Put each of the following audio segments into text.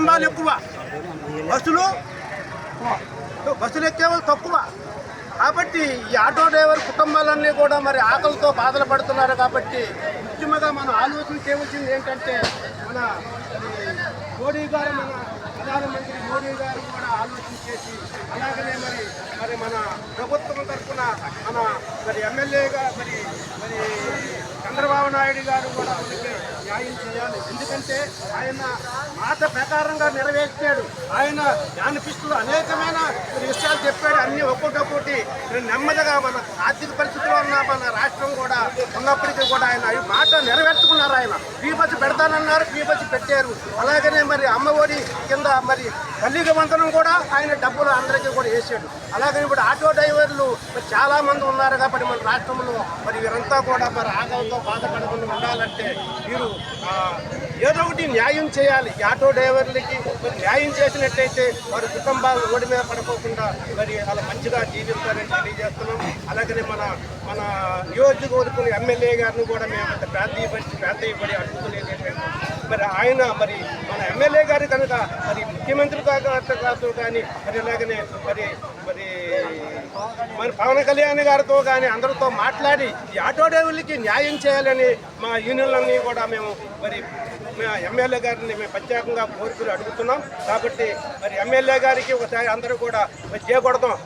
కుటుంబాలు ఎక్కువ, బస్సులు ఎక్కే వాళ్ళు తక్కువ. కాబట్టి ఈ ఆటో డ్రైవర్ కుటుంబాలన్నీ కూడా మరి ఆకలితో బాధలు పడుతున్నారు. కాబట్టి ముఖ్యంగా మనం ఆలోచన చేయవలసింది ఏంటంటే మన మోడీ గారు, మన ప్రధానమంత్రి మోడీ గారు కూడా ఆలోచన చేసి, అలాగనే మరి మన ప్రభుత్వం తరఫున మన ఎమ్మెల్యేగా మరి చంద్రబాబు నాయుడు గారు కూడా మనకి న్యాయం చేయాలి. ఎందుకంటే ఆయన మాట ప్రకారంగా నెరవేర్చాడు. ఆయన మేనిఫెస్టోలో అనేకమైన విషయాలు చెప్పాడు. అన్నీ ఒక్కొక్కటి నెమ్మదిగా మన ఆర్థిక పరిస్థితిలో ఉన్న మన రాష్ట్రం కూడా ఉన్నప్పటికీ కూడా ఆయన మాట నెరవేర్చుకున్నారు. ఆయన ఫ్రీ బస్సు పెడతానన్నారు, ఫ్రీ బస్సు పెట్టారు. అలాగనే మరి అమ్మఒడి కింద మరి తల్లికి వంతనం కూడా ఆయన డబ్బులు అందరికీ కూడా వేసాడు. అలాగని ఇప్పుడు ఆటో డ్రైవర్లు మరి చాలా మంది ఉన్నారు. కాబట్టి మన రాష్ట్రంలో మరి వీరంతా కూడా మరి ఆకలితో బాధపడకుండా ఉండాలంటే వీరు ఏదో ఒకటి న్యాయం చేయాలి. ఈ ఆటో డ్రైవర్లకి మరి న్యాయం చేసినట్టయితే వారి కుటుంబాలు రోడ్డు మీద పడుకోకుండా మరి అలా మంచిగా జీవిస్తారని తెలియజేస్తున్నాం. అలాగనే మన నియోజకవర్గం ఎమ్మెల్యే గారిని కూడా మేము ప్రాంతీయపడి అడుగుతున్నది ఏంటంటే మరి ఆయన మరి మన ఎమ్మెల్యే గారు కనుక మరి ముఖ్యమంత్రి గారితో కానీ మరి అలాగనే మరి పవన్ కళ్యాణ్ గారితో కానీ అందరితో మాట్లాడి ఈ ఆటో డ్రైవర్లకి న్యాయం చేయాలని మా యూనియన్లన్నీ కూడా మేము ఎమ్మెల్యే గారిని మేము ప్రత్యేకంగా కోరికలు అడుగుతున్నాం. కాబట్టి మరి ఎమ్మెల్యే గారికి ఒకసారి అందరూ కూడా చేయకూడదాం.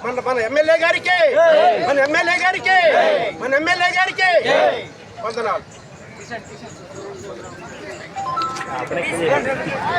మన ఎమ్మెల్యే గారికి వందనాలు.